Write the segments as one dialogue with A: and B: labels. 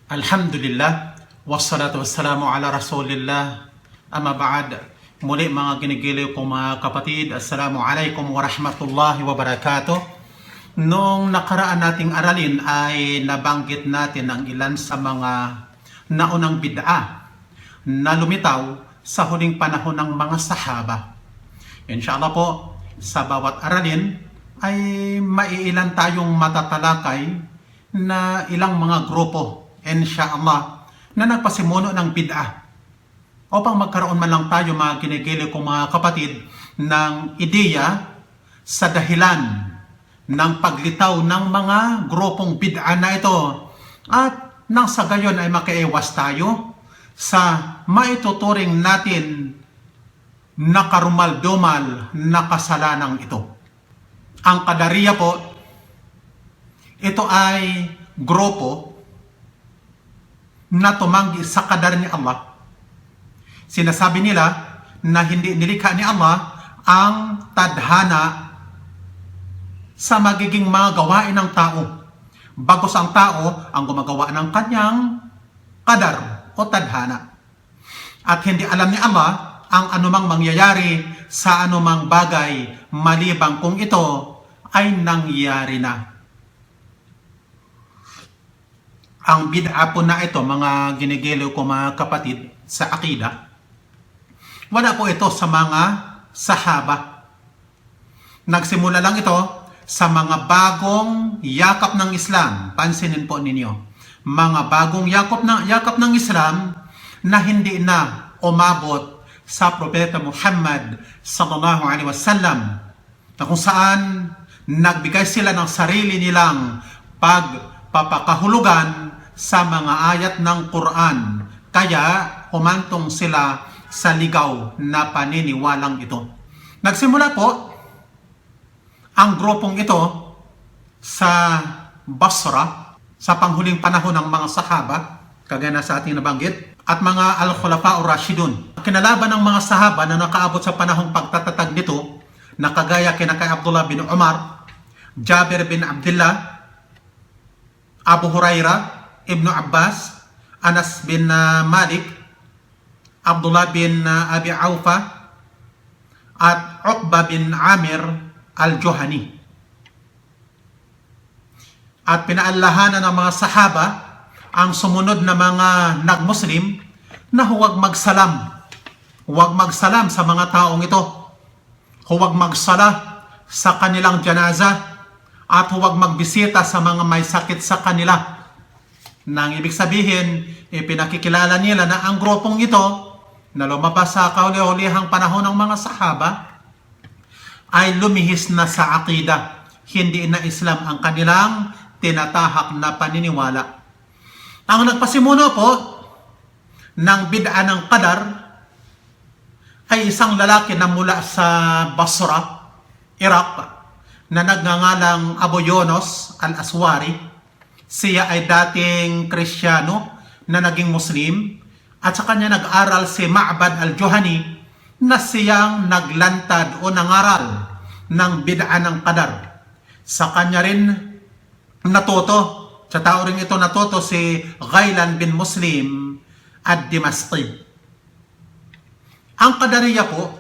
A: Alhamdulillah, wassalatu wassalamu ala rasulillah, amma ba'd. Muli mga ginigiliw kong mga kapatid, assalamu alaikum warahmatullahi wabarakatuh. Noong nakaraan nating aralin ay nabanggit natin ang ilan sa mga naunang bid'a na lumitaw sa huling panahon ng mga sahaba. Inshallah po, sa bawat aralin ay maiilan tayong matatalakay na ilang mga grupo, inshallah, na nagpasimuno ng bid'a upang magkaroon man lang tayo mga kinigili kong mga kapatid ng ideya sa dahilan ng paglitaw ng mga grupong bid'a na ito at nang sa gayon ay makaiwas tayo sa maituturing natin na karumal-dumal na kasalanang ito. Ang Qadariyah po, ito ay grupo na tumanggi sa kadar ni Allah. Sinasabi nila na hindi nilikha ni Allah ang tadhana sa magiging mga gawain ng tao. Bagos ang tao ang gumagawa ng kanyang kadar o tadhana. At hindi alam ni Allah ang anumang mangyayari sa anumang bagay malibang kung ito ay nangyari na. Ang bid'a po na ito, mga ginigiliw ko mga kapatid, sa akida, wala po ito sa mga sahaba. Nagsimula lang ito sa mga bagong yakap ng Islam. Pansinin po ninyo, mga bagong yakap ng Islam na hindi na umabot sa Propeta Muhammad sallallahu alaihi wasallam, na kung saan nagbigay sila ng sarili nilang pagpapakahulugan sa mga ayat ng Quran. Kaya humantong sila sa ligaw na paniniwalang ito. Nagsimula po ang grupong ito sa Basra sa panghuling panahon ng mga sahaba, kagaya na sa ating nabanggit, at mga al-Khulafa ar-Rashidun. Kinalaban ng mga sahaba na nakaabot sa panahong pagtatatag nito, na kagaya kina kay Abdullah bin Umar, Jabir bin Abdullah, Abu Hurairah, Ibnu Abbas, Anas bin Malik, Abdullah bin Abi Aufa, at Uqba bin Amir al-Juhani. At pinaallahanan ng mga sahaba ang sumunod na mga nag-Muslim na huwag magsalam. Huwag magsalam sa mga taong ito. Huwag magsala sa kanilang janaza at huwag magbisita sa mga may sakit sa kanila. Nang ibig sabihin, ipinakikilala nila na ang grupong ito na lumabas sa kauli-ulihang panahon ng mga sahaba ay lumihis na sa akida. Hindi na Islam ang kanilang tinatahak na paniniwala. Ang nagpasimuno po ng bid'a ng qadar ay isang lalaki na mula sa Basra, Iraq, na nagngangalang Abu Yunus al-Aswari. Siya ay dating Kristiyano na naging Muslim, at sa kanya nag-aral si Ma'bad al-Juhani na siyang naglantad o nangaral ng bid'a ng qadar. Sa kanya rin natuto, sa tao rin ito natuto si Ghailan bin Muslim ad-Dimashqi. Ang Qadariyah po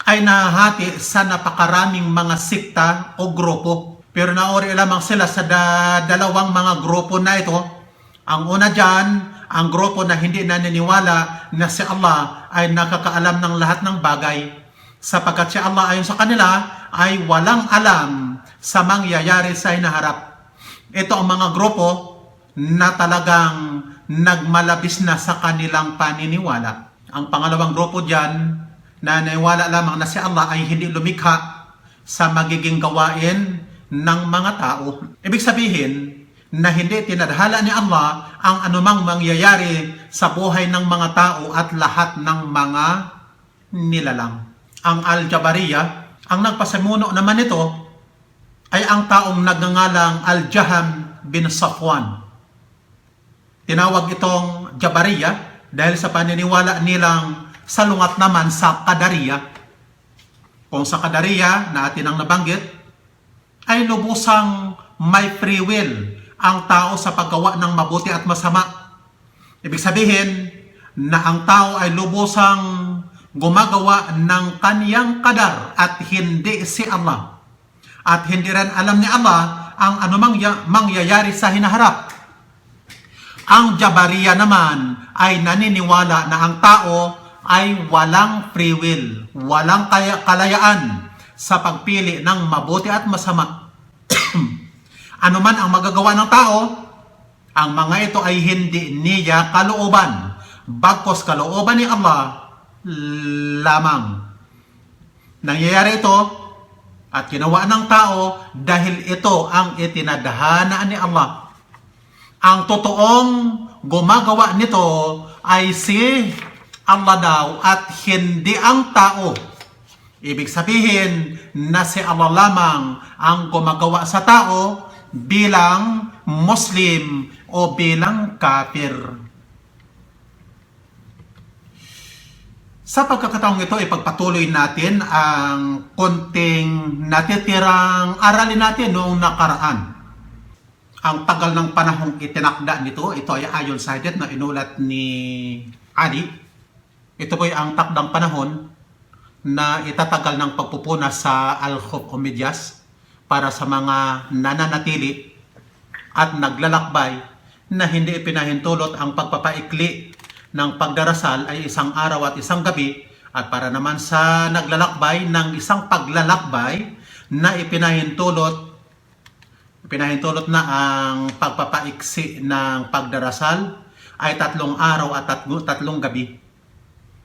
A: ay nahahati sa napakaraming mga sikta o grupo. Pero nauri lamang sila sa dalawang mga grupo na ito. Ang una dyan, ang grupo na hindi naniniwala na si Allah ay nakakaalam ng lahat ng bagay, sapagkat si Allah ayon sa kanila ay walang alam sa mangyayari sa hinaharap. Ito ang mga grupo na talagang nagmalabis na sa kanilang paniniwala. Ang pangalawang grupo dyan, na naniwala lamang na si Allah ay hindi lumikha sa magiging gawain ng mga tao. Ibig sabihin na hindi tinadhala ni Allah ang anumang mangyayari sa buhay ng mga tao at lahat ng mga nilalang. Ang Al-Jabariyah, ang nagpasimuno naman ito ay ang taong nagngangalang Al-Jaham bin Safwan. Tinawag itong Jabariyah dahil sa paniniwala nilang salungat naman sa Qadariyah. Kung sa Qadariyah na atin ang nabanggit, ay lubusang may free will ang tao sa paggawa ng mabuti at masama. Ibig sabihin na ang tao ay lubusang gumagawa ng kaniyang kadar at hindi si Allah. At hindi rin alam ni Allah ang anumang mangyayari sa hinaharap. Ang Jabariya naman ay naniniwala na ang tao ay walang free will, walang kalayaan sa pagpili ng mabuti at masama. Ano man ang magagawa ng tao, ang mga ito ay hindi niya kalooban, bagkus kalooban ni Allah lamang. Nangyayari ito at ginawa ng tao dahil ito ang itinadhana ni Allah. Ang totoong gumagawa nito ay si Allah daw at hindi ang tao. Ibig sabihin na si Allah lamang ang gumagawa sa tao bilang Muslim o bilang kafir. Sa pagkakataong ito, ipagpatuloy natin ang konting natitirang aralin natin noong nakaraan. Ang tagal ng panahong itinakda nito, ito ay ayon sa hadith na inulat ni Ali. Ito po ay ang takdang panahon na itatagal ng pagpupuna sa al-khuf o medyas para sa mga nananatili at naglalakbay na hindi ipinahintulot ang pagpapaikli ng pagdarasal ay isang araw at isang gabi, at para naman sa naglalakbay ng isang paglalakbay na ipinahintulot na ang pagpapaiksi ng pagdarasal ay 3 araw at 3 gabi.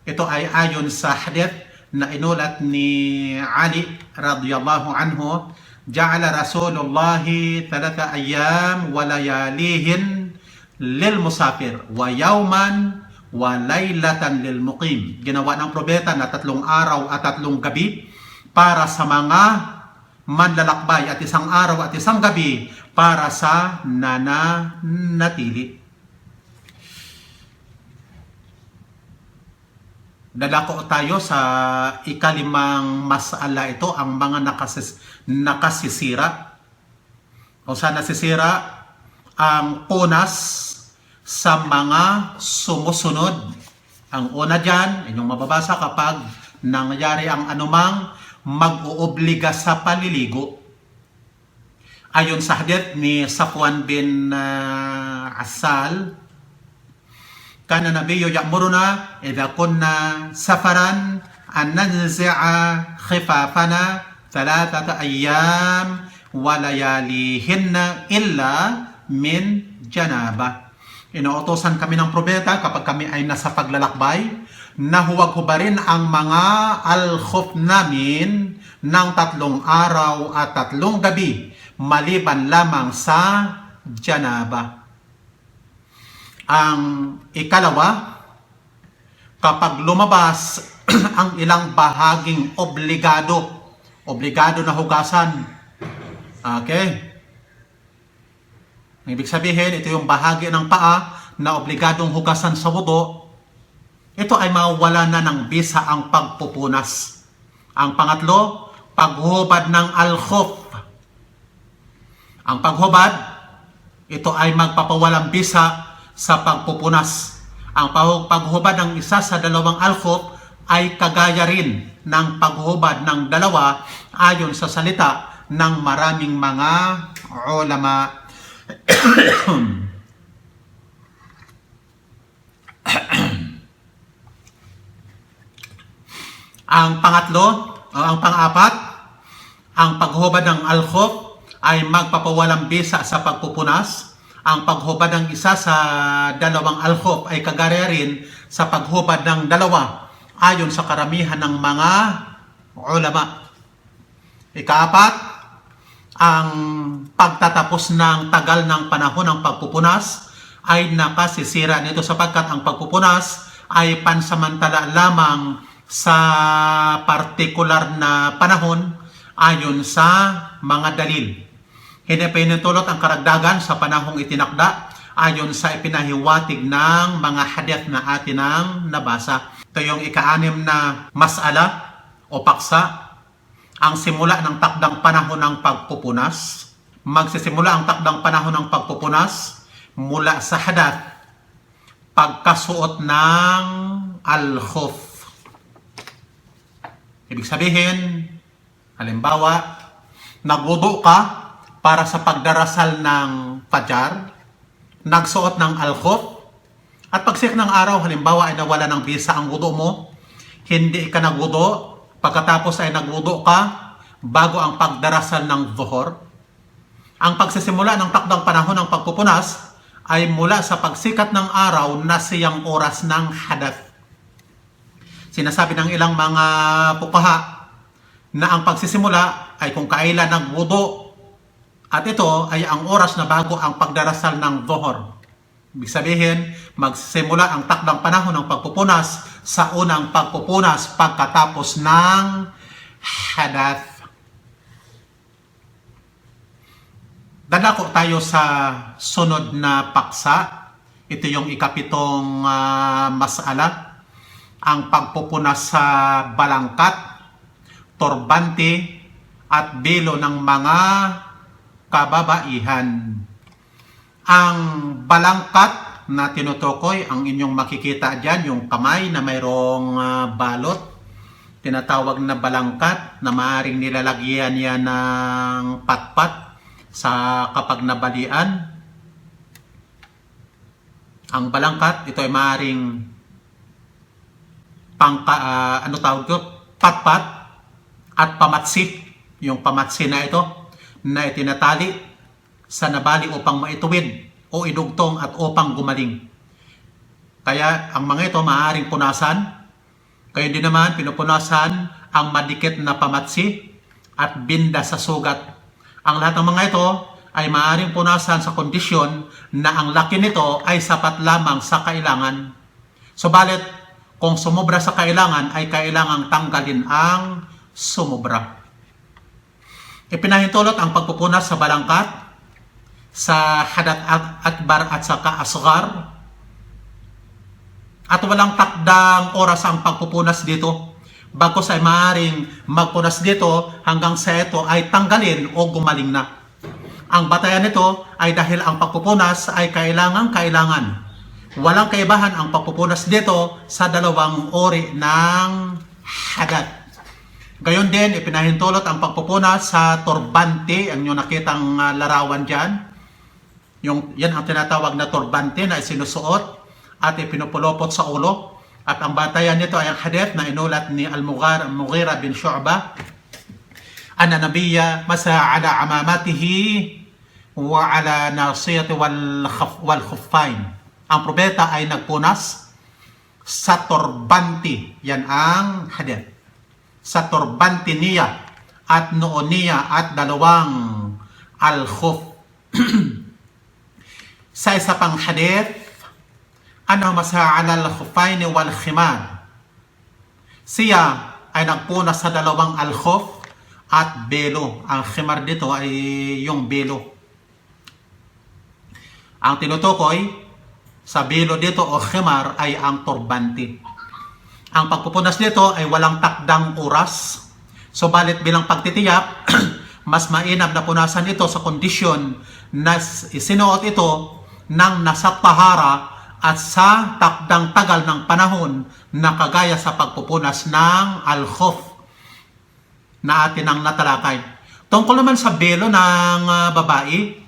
A: Ito ay ayon sa hadith na inulat ni Ali radhiyallahu anhu, ja'ala Rasulullah 3 ayyam wa layalihin lil musafir wa yawman wa laylatan lil muqim. Ginawa ng propeta na 3 araw at 3 gabi para sa mga manlalakbay at 1 araw at 1 gabi para sa nananatili. Dadako tayo sa ikalimang masala ito, ang mga nakasisira. O sa nasisira ang punas sa mga sumusunod. Ang una dyan, inyong mababasa kapag nangyari ang anumang mag-uubliga sa paliligo. Ayon sa hadith ni Safwan bin Asal, kana nabiyyu ya'muruna idha kunna safaran an nanzi'a khifafana 3 ayyam wa layalihinna illa min janaba. Inuutosan kami ng propeta kapag kami ay nasa paglalakbay na huwag-hubarin ang mga al-khuf namin ng 3 araw at 3 gabi maliban lamang sa janaba. Ang ikalawa, kapag lumabas ang ilang bahaging obligado na hugasan. Okay? Ibig sabihin, ito yung bahagi ng paa na obligadong hugasan sa wudu. Ito ay mawala na ng bisa ang pagpupunas. Ang pangatlo, paghubad ng al-khuf. Ang paghubad, ito ay magpapawalang bisa sa pagpupunas. Ang paghubad ng isa sa 2 al-khuf ay kagaya rin ng paghubad ng 2 ayon sa salita ng maraming mga ulama. Ang pangatlo o ang pang-apat, ang paghubad ng al-khuf ay magpapawalang bisa sa pagpupunas. Ang paghubad ng isa sa 2 al-khuf ay kagaya rin sa paghubad ng 2 ayon sa karamihan ng mga ulama. Ikaapat, ang pagtatapos ng tagal ng panahon ng pagpupunas ay nakasisira nito sapagkat ang pagpupunas ay pansamantala lamang sa partikular na panahon ayon sa mga dalil. Hindi pinutulot ang karagdagan sa panahong itinakda ayon sa ipinahiwatig ng mga hadith na atin ang nabasa. Ito yung ika-6 na masala o paksa, ang simula ng takdang panahon ng pagpupunas magsisimula ang takdang panahon ng pagpupunas mula sa hadath, pagkasuot ng al-khuf. Ibig sabihin, halimbawa, nagwudu ka para sa pagdarasal ng fajar, nagsuot ng al-khuf, at pagsik ng araw, halimbawa ay nawala ng bisa ang wudu mo, hindi ka nagwudu, pagkatapos ay nagwudu ka bago ang pagdarasal ng dhuhr. Ang pagsisimula ng takdang panahon ng pagpupunas ay mula sa pagsikat ng araw na siyang oras ng hadath. Sinasabi ng ilang mga fuqaha na ang pagsisimula ay kung kailan nagwudu, at ito ay ang oras na bago ang pagdarasal ng dhuhr. Ibig sabihin, magsisimula ang takdang panahon ng pagpupunas sa unang pagpupunas pagkatapos ng hadath. Dadako tayo sa sunod na paksa. Ito yung ikapitong masala. Ang pagpupunas sa balangkat, turbante, at belo ng mga kababaihan. Ang balangkat na tinutukoy, ang inyong makikita dyan, yung kamay na mayroong balot, tinatawag na balangkat, na maaaring nilalagyan yan ng patpat sa kapag nabalian. Ang balangkat, ito ay maaaring patpat at pamatsi. Yung pamatsi na ito, na itinatali sa nabali upang maituwid o idugtong at upang gumaling. Kaya ang mga ito maaaring punasan. Kaya din naman pinupunasan ang madikit na pamatsi at binda sa sugat. Ang lahat ng mga ito ay maaaring punasan sa kondisyon na ang laki nito ay sapat lamang sa kailangan. Subalit, kung sumobra sa kailangan, ay kailangang tanggalin ang sumobra. Ipinahintulot ang pagpupunas sa balangkat, sa hadath akbar at sa asghar. At walang takdang oras ang pagpupunas dito. Bagkus ay maaaring magpunas dito hanggang sa ito ay tanggalin o gumaling na. Ang batayan nito ay dahil ang pagpupunas ay kailangan. Walang kaibahan ang pagpupunas dito sa dalawang uri ng hadath. Gayon din, ipinahintulot ang pagpupunas sa turbante, ang nyo nakitang larawan dyan. Yan ang tinatawag na turbante na isinusuot at ipinupulopot sa ulo. At ang batayan nito ay ang hadith na inulat ni Al-Mughira bin Shu'bah. Anna nabiyya masa ala amamatihi wa ala nasiyati wal khuffain. Ang propeta ay nagpunas sa turbante. Yan ang hadith. Sa turbante niya at noon niya at dalawang al-khuf. Sa isa pang hadith, ano masa'ala al-khuffain wal khimar. Siya ay nagpunas sa dalawang al-khuf at belo. Ang khimar dito ay yung belo. Ang tinutukoy sa belo dito o khimar ay ang turbante. Ang pagpupunas dito ay walang takdang oras. Subalit bilang pagtitiyak, mas mainam na punasan ito sa kondisyon na isinuot ito ng nasa tahara at sa takdang tagal ng panahon na kagaya sa pagpupunas ng al-khuf na atin ang natalakay. Tungkol naman sa belo ng babae,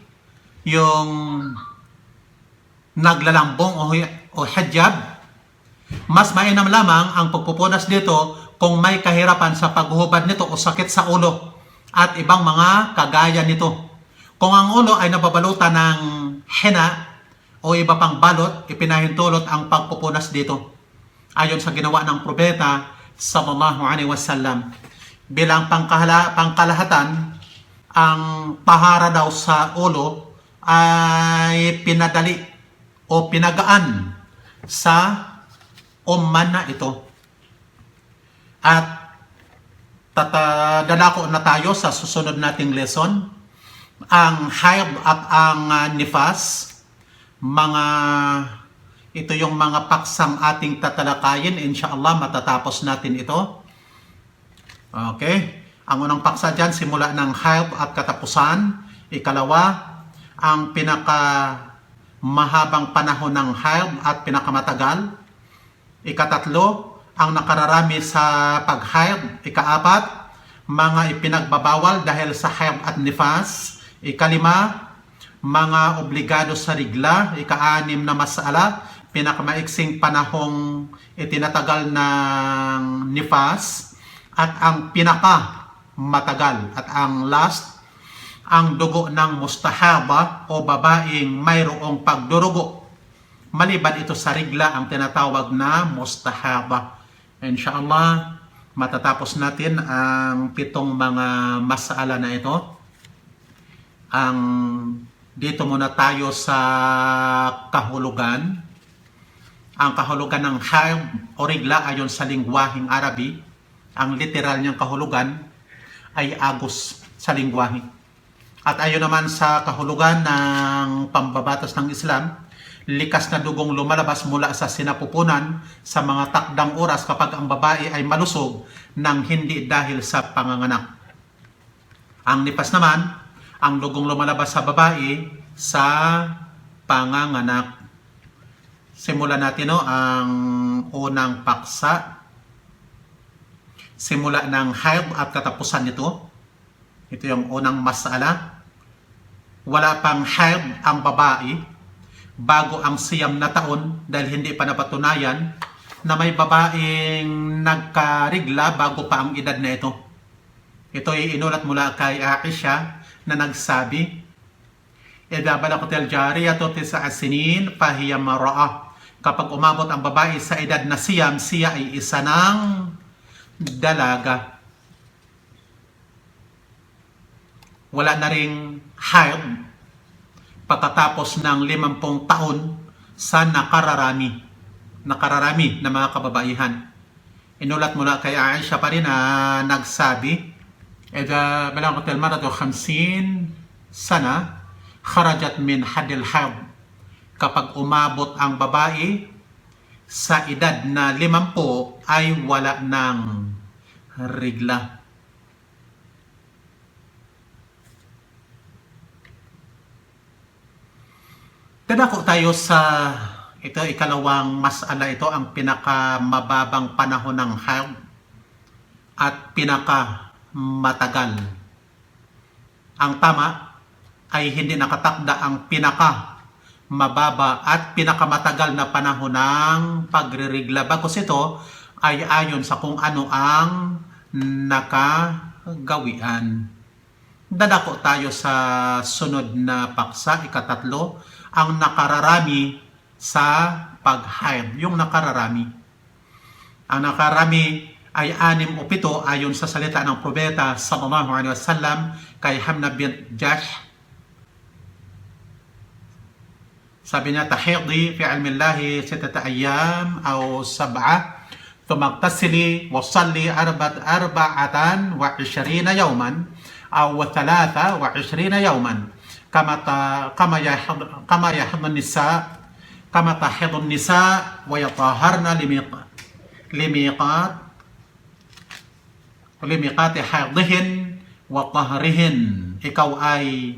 A: yung naglalambong o hijab, mas mainam lamang ang pagpupunas dito kung may kahirapan sa paghubad nito o sakit sa ulo at ibang mga kagaya nito. Kung ang ulo ay nababalutan ng henna o iba pang balot, ipinahintulot ang pagpupunas dito. Ayon sa ginawa ng propeta sallallahu alaihi wasallam. Bilang pangkalahatan, ang tahara daw sa ulo ay pinadali o pinagaan sa umman na ito. At dadako na tayo sa susunod nating lesson. Ang haid at ang nifas, ito yung mga paksang ating tatalakayin. Inshallah, matatapos natin ito. Okay. Ang unang paksa dyan, simula ng haid at katapusan. Ikalawa, ang mahabang panahon ng haid at pinakamatagal. Ikatatlo, ang nakararami sa pag-haid. Ikaapat, mga ipinagbabawal dahil sa haid at nifas. Ikalima, mga obligado sa rigla. Ika-anim na masala, pinakamaiksing panahong itinatagal ng nifas. At ang pinakamatagal at ang last, ang dugo ng mustahaba o babaeng mayroong pagdurugo. Maliban ito sa rigla, ang tinatawag na mustahaba. Inshallah, matatapos natin ang 7 mga masala na ito. Dito muna tayo sa kahulugan. Ang kahulugan ng haid o rigla ayon sa lingwaheng Arabi, ang literal niyang kahulugan ay agos sa lingwahe. At ayon naman sa kahulugan ng pambabatas ng Islam, likas na dugong lumalabas mula sa sinapupunan sa mga takdang oras kapag ang babae ay malusog ng hindi dahil sa panganganak. Ang nifas naman, ang dugong lumalabas sa babae sa panganganak. Simulan natin ang unang paksa. Simula ng haid at katapusan nito. Ito yung unang masala. Wala pang haid ang babae bago ang 9 na taon dahil hindi pa napatunayan na may babaeng nagkarigla bago pa ang edad na ito. Ito ay inulat mula kay Aisha na nagsabi, "Idha balaghat al-jariyatu 9 sinin fahiya mar'a." Kapag umabot ang babae sa edad na siyam, siya ay isa ng dalaga. Wala na ring haid pagkatapos ng 50 taon sa nakararami na mga kababaihan. Inulat mula kay Aisha pa rin na nagsabi, "Idha balaghat al-mar'atu 50 sana, kharajat min haddil haid." Kapag umabot ang babae sa edad na 50 ay wala ng rigla. Dadako tayo sa ikalawang masala. Ito ang pinakamababang panahon ng haid at pinakamatagal. Ang tama ay hindi nakatakda ang pinakamababa at pinakamatagal na panahon ng pagririgla. Bagkus ito ay ayon sa kung ano ang nakagawian. Dadako tayo sa sunod na paksa, ikatatlo, ang nakararami sa pag-haid. Yung nakararami. Ang nakararami ay 6 o 7 ayon sa salita ng propeta sallallahu alaihi wasallam kay Hamna bint Jahsh. Sabi niya, "Tahidi fi ilmi Allahi 6 ayyam aw 7, thumma ightasili wa salli 24 yawman aw 23 yawman. Kama yahidun nisa wa yataharna limiqati haidihin wa tahrihin." Ikaw ay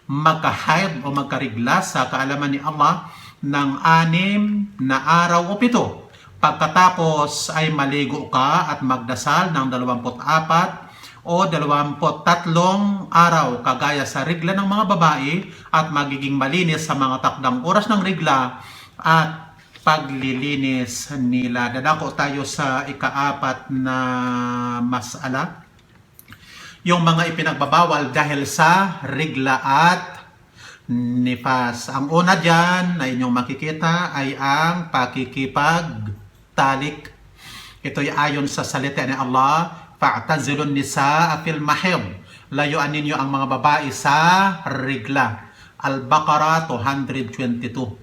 A: magka-haid o magkarigla sa kaalaman ni Allah ng 6 na araw o 7. Pagkatapos ay maligo ka at magdasal ng 24 o 23 araw kagaya sa rigla ng mga babae at magiging malinis sa mga takdang oras ng rigla at paglilinis nila. Dadako tayo sa ika-4 na masala. Yung mga ipinagbabawal dahil sa rigla at nifas. Ang una dyan na inyong makikita ay ang pakikipagtalik. Ito ay ayon sa salita ni Allah, "Fa'tazilun nisaa fil mahid." Layuan ninyo ang mga babae sa rigla. Al-Baqarah 222.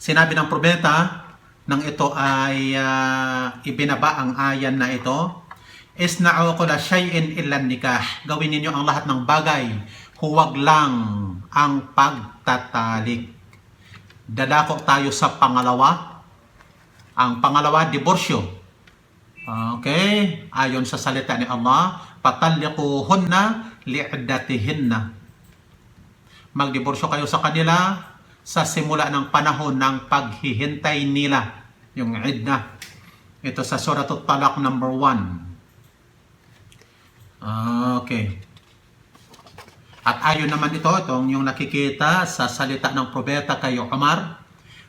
A: Sinabi ng propeta nang ito ay ibinaba ang ayan na ito, "Isna'u kulla shay'in illa nikah." Gawin ninyo ang lahat ng bagay, huwag lang ang pagtatalik. Dadako tayo sa pangalawa. Ang pangalawa, diborsyo. Okay? Ayon sa salita ni Allah, "Patalliquhunna li'iddatihinna." magdiborsyo kayo sa kanila sa simula ng panahon ng paghihintay nila, yung iddah. Ito sa Suratul Talaq number 1. Okay. At ayon naman itong yung nakikita sa salita ng propeta kay Umar,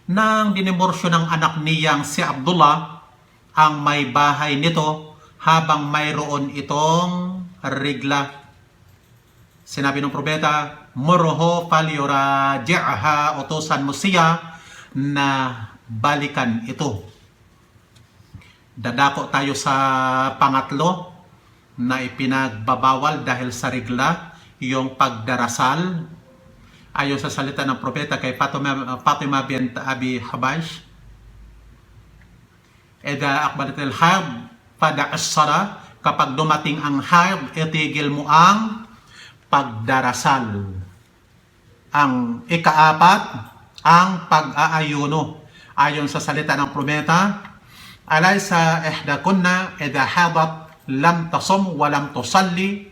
A: nang diniborsyo ng anak niyang si Abdullah ang may bahay nito habang mayroon itong regla. Sinabi ng propeta, murho falyuraji'ha, utusan mo siya na balikan ito. Dadako tayo sa pangatlo na ipinagbabawal dahil sa regla, yung pagdarasal. Ayon sa salita ng propeta kay Fatima bint Abi Habash, Ida akbaratil hayd fada'as sala, kapag dumating ang hayd, itigil mo ang pagdarasal. Ang ikaapat, ang pag-aayuno. Ayon sa salita ng propeta, alaysa ihdakunna idha hadat lam tasum wa lam tusalli,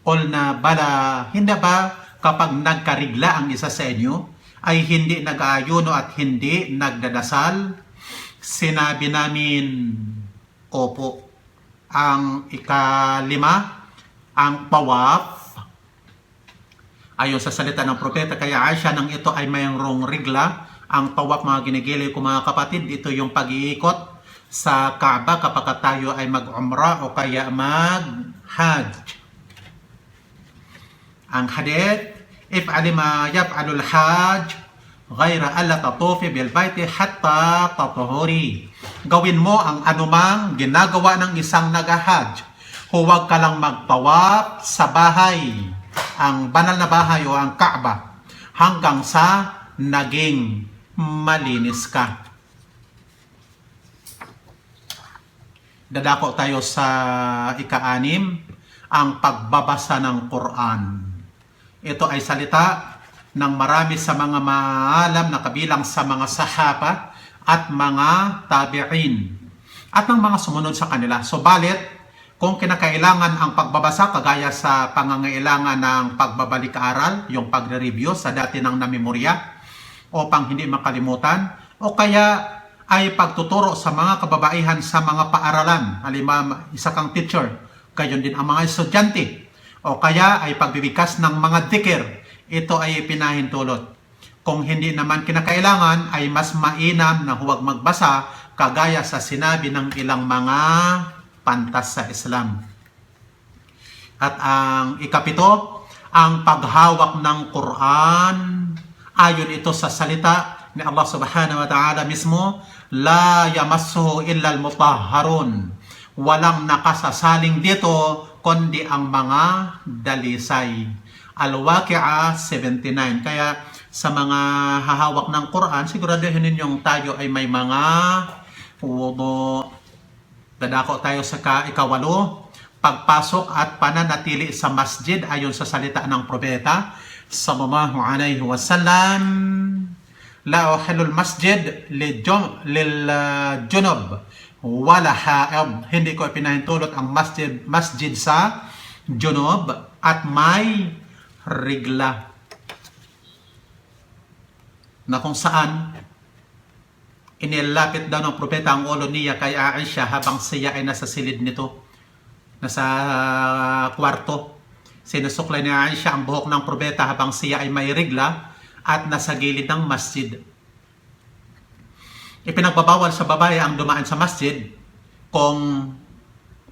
A: qulna bala, hindi ba kapag nagkarigla ang isa sa inyo ay hindi nag-aayuno at hindi nagdadasal? Sinabi namin, opo. Ang ikalima, ang tawaf. Ayon sa salita ng propeta kay Aisha, nang ito ay mayroong regla, ang tawaf, mga ginigili ko mga kapatid, ito yung pag-iikot sa Kaaba kapag tayo ay mag-umrah o kaya mag-hajj. Ang hadith, if'ali ma yaf'alul hajj ghayra alla tatufi bil baiti hatta tatuhuri. Gawin mo ang anumang ginagawa ng isang nag-hajj. Huwag ka lang magtawaf sa bahay, ang banal na bahay o ang Kaaba, hanggang sa naging malinis ka. Dadako tayo sa ika-6, ang pagbabasa ng Quran. Ito ay salita ng marami sa mga maalam na kabilang sa mga sahaba at mga tabi'in at ng mga sumunod sa kanila. Subalit, kung kinakailangan ang pagbabasa, kagaya sa pangangailangan ng pagbabalik-aral, yung pagre-review sa dati ng namemorya, o pang hindi makalimutan, o kaya ay pagtuturo sa mga kababaihan sa mga paaralan, halimbawa isa kang teacher, gayon din ang mga estudyante, o kaya ay pagbibigkas ng mga dhikr, ito ay pinahintulot. Kung hindi naman kinakailangan, ay mas mainam na huwag magbasa, kagaya sa sinabi ng ilang mga pantas sa Islam. At ang ikapito, ang paghawak ng Quran. Ayon ito sa salita ni Allah subhanahu wa ta'ala mismo, la yamassuhu illa al-mutahharun. Walang nakasasaling dito kundi ang mga dalisay. Al-Waqi'ah 79. Kaya sa mga hahawak ng Quran, siguraduhin ninyong tayo ay may mga wudu. Dadako tayo sa ikawalo, pagpasok at pananatili sa masjid ayon sa salita ng propeta sallallahu alaihi wasallam, la uhilul masjid lil junub wala haid. Hindi ko pinahintulot ang masjid sa junub at may regla, na kung saan inilapit daw ng propeta ang ulo niya kay Aisha habang siya ay nasa silid nito, nasa kwarto. Sinusuklay ni Aisha ang buhok ng propeta habang siya ay may regla at nasa gilid ng masjid. Ipinagbabawal sa babae ang dumaan sa masjid kung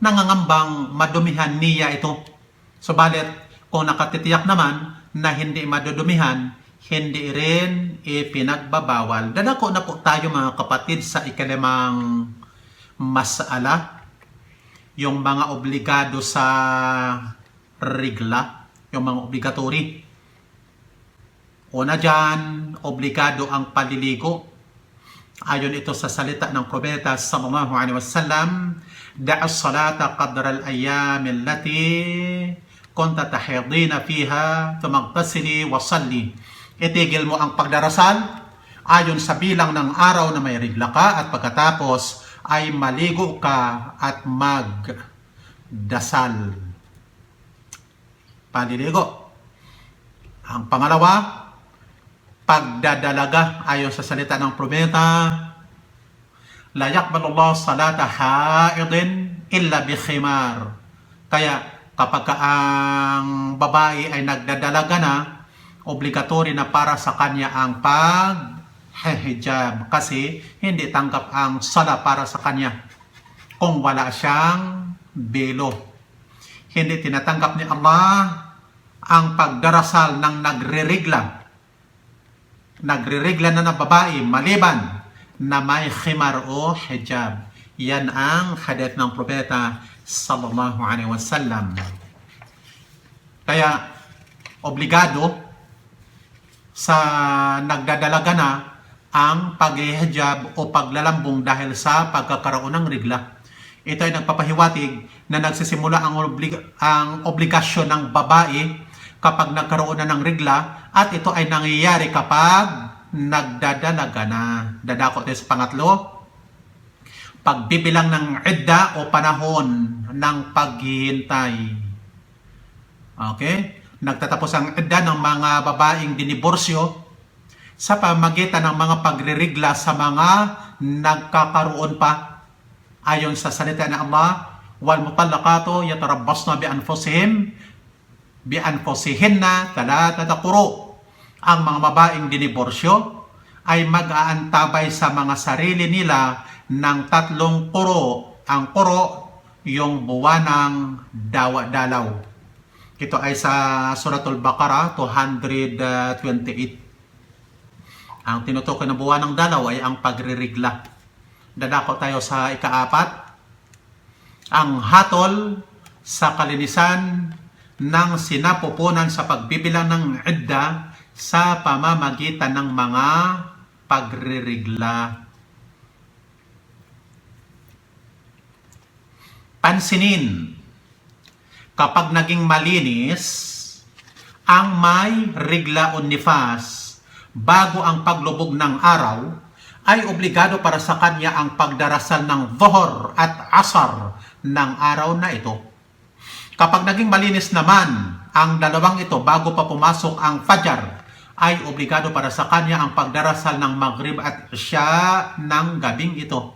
A: nangangambang madumihan niya ito. Subalit, kung nakatitiyak naman na hindi madudumihan, hindi rin ipinagbabawal. Dadako na po tayo mga kapatid sa ikalimang masala, yung mga obligado sa regla, yung mga obligatory. Una dyan, obligado ang paliligo. Ayon ito sa salita ng propeta sallallahu alaihi wasallam, da'as salata qadra al-ayyam allati kunta tahidina fiha tumagtasili wa salli. Itigil mo ang pagdarasal ayon sa bilang ng araw na may regla ka, at pagkatapos ay maligo ka at magdasal. Paliligo. Ang pangalawa, pagdadalaga ayon sa salita ng propeta, la yaqbalu Allah salata haidin illa bi khimar. Kaya kapag ang babae ay nagdadalaga na, obligatory na para sa kanya ang pag-hijab kasi hindi tanggap ang sala para sa kanya kung wala siyang belo. Hindi tinatanggap ni Allah ang pagdarasal ng nagre-regla na ng babae maliban na may khimar o hijab. Yan ang hadith ng propeta sallallahu alaihi wasallam. Kaya obligado sa nagdadalaga na ang pag-hijab o paglalambong dahil sa pagkakaroon ng regla. Ito ay nagpapahiwatig na nagsisimula ang obligasyon ng babae kapag nagkaroon na ng regla, at ito ay nangyayari kapag nagdadalaga na. Dadako tayo sa pangatlo, pagbibilang ng idda o panahon ng paghihintay. Okay? Nagtatapos ang idda ng mga babaeng diniborsyo sa pamagitan ng mga pagre-regla sa mga nagkakaroon pa. Ayon sa salita ng Allah, wal mutallaqatu yatarabbasna bi anfusihinna thalathata quru. Ang mga babaeng diniborsyo ay mag-aantabay sa mga sarili nila ng 3 quru. Ang quru, yung buwanang dalaw. Ito ay sa Suratul Baqarah 228. Ang tinutukoy na buwanang dalaw ay ang pagririgla. Dadako tayo sa ika-4. Ang hatol sa kalinisan ng sinapupunan sa pagbibilang ng idda sa pamamagitan ng mga pagririgla. Pansinin, kapag naging malinis ang may rigla o nifas bago ang paglubog ng araw, ay obligado para sa kanya ang pagdarasal ng dhuhr at asar ng araw na ito. Kapag naging malinis naman ang dalawang ito bago pa pumasok ang fajar, ay obligado para sa kanya ang pagdarasal ng maghrib at isya ng gabing ito.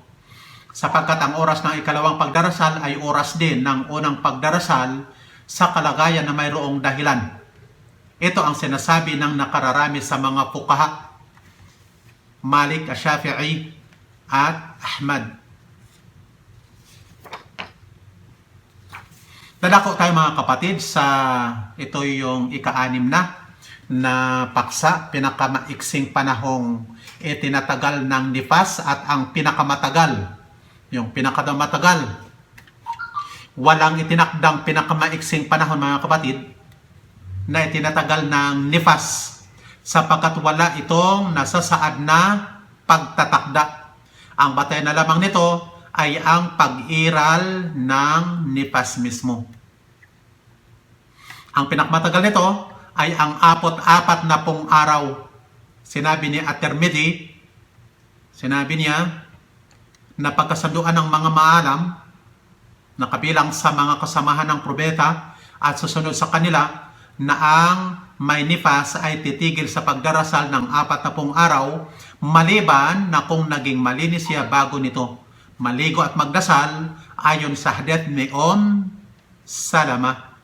A: Sapagkat ang oras ng ikalawang pagdarasal ay oras din ng unang pagdarasal sa kalagayan na mayroong dahilan. Ito ang sinasabi ng nakararami sa mga fuqaha, Malik, Shafi'i at Ahmad. Dadako tayo mga kapatid sa ito yung ika-6 na paksa, pinakamaiksing panahong itinatagal ng nifas at ang pinakamatagal, yung pinakamatagal, walang itinakdang pinakamaiksing panahon mga kapatid na itinatagal ng nifas sapagkat wala itong nasasaad na pagtatakda. Ang batay na lamang nito ay ang pag-iral ng nifas mismo. Ang pinakamatagal nito ay ang 44 araw. Sinabi ni At-Tirmidhi, sinabi niya na pagkasunduan ng mga maalam na kabilang sa mga kasamahan ng propeta at susunod sa kanila na ang may nifas ay titigil sa pagdarasal ng 40 araw maliban na kung naging malinis siya bago nito maligo at magdasal ayon sa hadith ni Salama.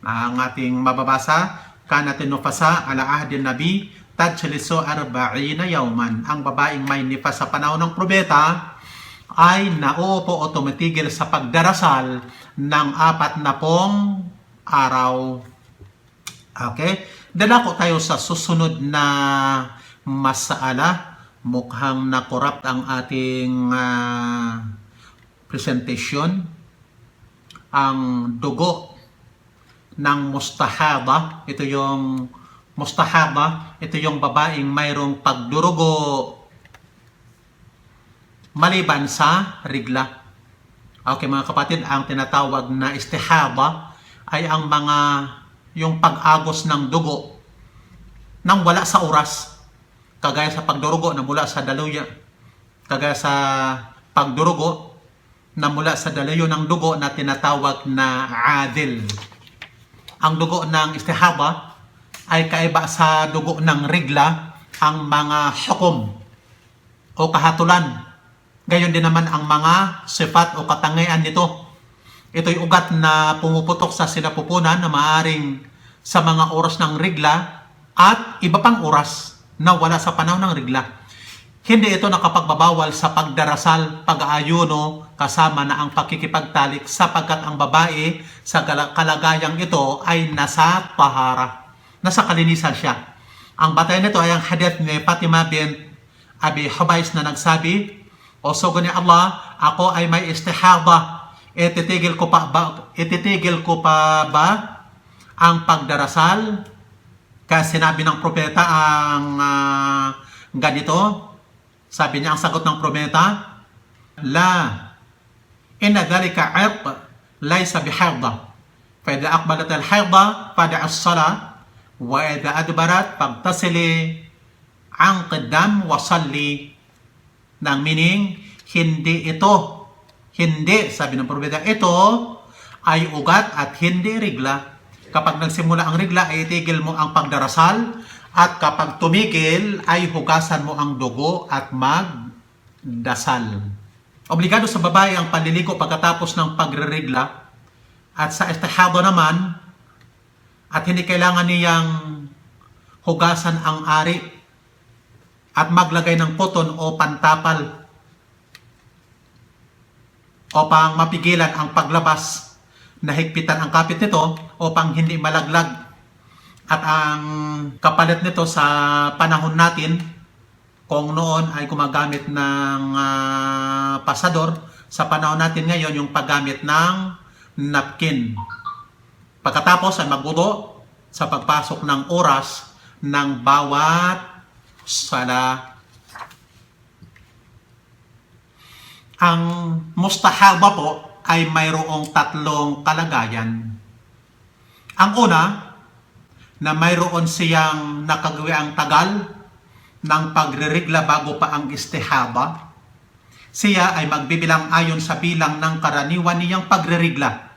A: Ang ating mababasa, kanatin nufasa ala ahdin nabi tajlisu 40 yawman. Ang babaeng may nifas sa panahon ng propeta ay nauupo o tumitigil sa pagdarasal ng 40 araw. Okay? Dadako tayo sa susunod na masala. Mukhang na-corrupt ang ating presentation. Ang dugo ng mustahaba, ito yung mustahaba, ito yung babaeng mayroong pagdurugo maliban sa rigla. Okay mga kapatid, ang tinatawag na istihaba ay ang mga yung pag-agos ng dugo nang wala sa oras, kagaya sa pagdurugo na mula sa daluya, kagaya sa pagdurugo na mula sa dalayo ng dugo na tinatawag na adil. ang dugo ng istihaba ay kaiba sa dugo ng regla ang mga hukom o kahatulan. Gayon din naman ang mga sifat o katangian nito. Ito'y ugat na pumuputok sa sinapupunan na maaring sa mga oras ng regla at iba pang oras na wala sa panahon ng regla. Hindi ito nakapagbabawal sa pagdarasal, pag-aayuno, kasama na ang pakikipagtalik sapagkat ang babae sa kalagayang ito ay nasa tahara. Nasa kalinisan siya. Ang batay nito ay ang hadith ni Fatima bint Abi Hubays na nagsabi, "O sugo ni Allah, ako ay may istihaba. Ititigil ko pa ba ang pagdarasal?" Kasi sinabi ng propeta ang ganito. Sabi niya, ang sagot ng propeta, "La, inna dhalika 'irq laysa bihayda. Fa idha aqbalat al-hayda fad'a as-salah wa idha adbarat fagtasili an qidam wa salli." Nang meaning, hindi, sabi ng propeta, ito ay ugat at hindi regla. Kapag nagsimula ang regla, ay itigil mo ang pagdarasal, at kapag tumigil, ay hugasan mo ang dugo at magdasal. Obligado sa babae ang panliligo pagkatapos ng pagre-regla, at sa istihaba naman, at hindi kailangan niyang hugasan ang ari at maglagay ng puton o pantapal upang mapigilan ang paglabas na higpitan ang kapit nito upang hindi malaglag. At ang kapalit nito sa panahon natin, kung noon ay gumagamit ng pasador, sa panahon natin ngayon yung paggamit ng napkin. Pagkatapos ay magwudu sa pagpasok ng oras ng bawat sala. Ang mustahaba po ay mayroong tatlong kalagayan. Ang una, na mayroon siyang nakagawiang tagal ng pagre-regla bago pa ang istihaba. Siya ay magbibilang ayon sa bilang ng karaniwan niyang pagre-regla.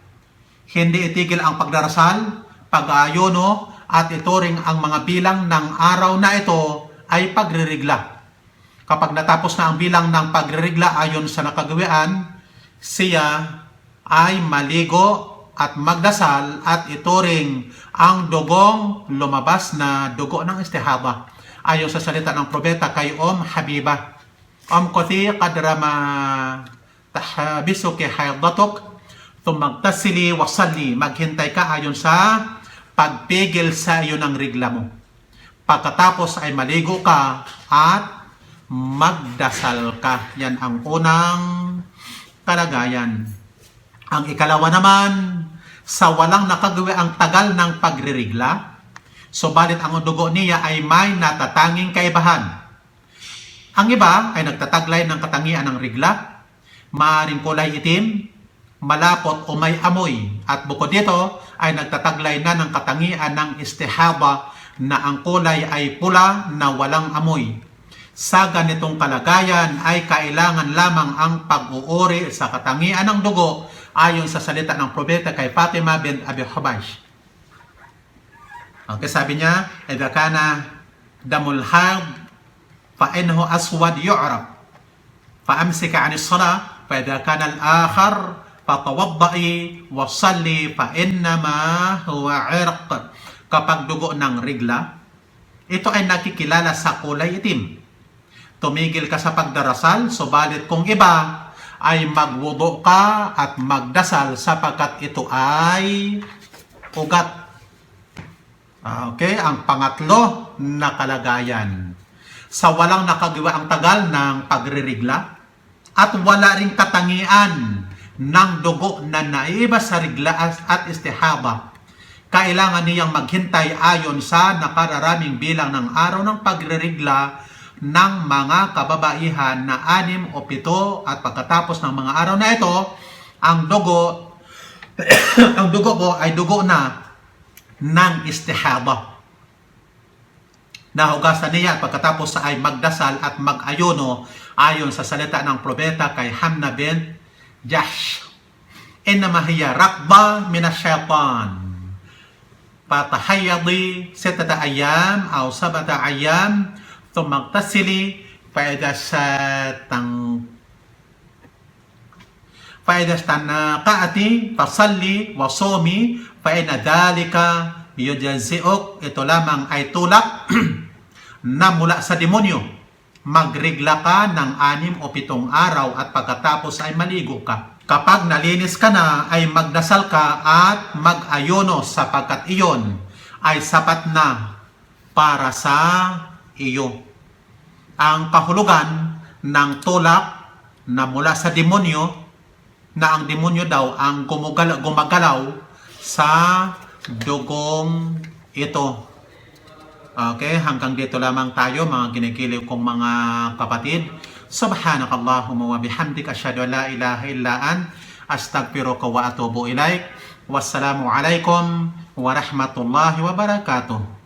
A: Hindi itigil ang pagdarasal, pag-aayono, at ito ring ang mga bilang ng araw na ito ay pagre-regla. Kapag natapos na ang bilang ng pagre-regla ayon sa nakagawian, siya ay maligo at magdasal, at ito ring ang dugong lumabas na dugo ng istihaba. Ayon sa salita ng propeta kay Habiba, Qati qadra ma tahbisuki haydatuk tumagtasili wasalli. Maghintay ka ayon sa pagpigil sa iyo ng regla mo. Pagkatapos ay maligo ka at magdasal ka. Yan ang unang kalagayan. Ang ikalawa naman, sa walang nakagawi ang tagal ng pagririgla, subalit ang dugo niya ay may natatanging kaibahan. Ang iba ay nagtataglay ng katangian ng regla, maaaring kulay itim, malapot o may amoy, at bukod dito ay nagtataglay na ng katangian ng istihaba na ang kulay ay pula na walang amoy. Sa ganitong kalagayan ay kailangan lamang ang pag-uuri sa katangian ng dugo ayon sa salita ng propeta kay Fatima bint Abi Hubays. Okay, sabi niya, "Idha kana damul haid fa innahu aswad yu'rab fa amsika 'anis salah fa idha kana al-akhar fa tawadda'i wa salli fa innama huwa 'irq." Kapag dugo ng regla, ito ay nakikilala sa kulay itim. Tumigil ka sa pagdarasal, subalit kung iba ay magwudu ka at magdasal sapagkat ito ay ugat. Okay, ang pangatlo na kalagayan. Sa walang nakagawa ang tagal ng pagririgla at wala ring katangian ng dugo na naiba sa rigla at istihaba, kailangan niyang maghintay ayon sa nakararaming bilang ng araw ng pagririgla ng mga kababaihan na 6 o 7, at pagkatapos ng mga araw na ito, ang dugo ang dugo po ay dugo na ng istihaba. Nahugasan niya at pagkatapos ay magdasal at mag-ayuno ayon sa salita ng propeta kay Hamna bint Jahsh, "Innama hiya rakba minasyaitan." فتحيضي 6 أيام أو 7 أيام ثم اغتسلي فإذا استنقعت فصلي وصومي فإن ذلك يجزئك. Ito lamang ay tulak na mula sa demonyo. Magregla ka ng 6 o 7 araw at pagkatapos ay maligo ka. Kapag nalinis ka na ay magdasal ka at mag-ayuno sapagkat iyon ay sapat na para sa iyo. Ang kahulugan ng tulak na mula sa demonyo, na ang demonyo daw ang gumagalaw sa dugong ito. Okay, hanggang dito lamang tayo mga ginigiliw kong mga kapatid. Subhanakallahumma wa bihamdika asyhadu an la ilaha illa ant astaghfiruka wa atubu ilaik. Wassalamu alaikum warahmatullahi wabarakatuh.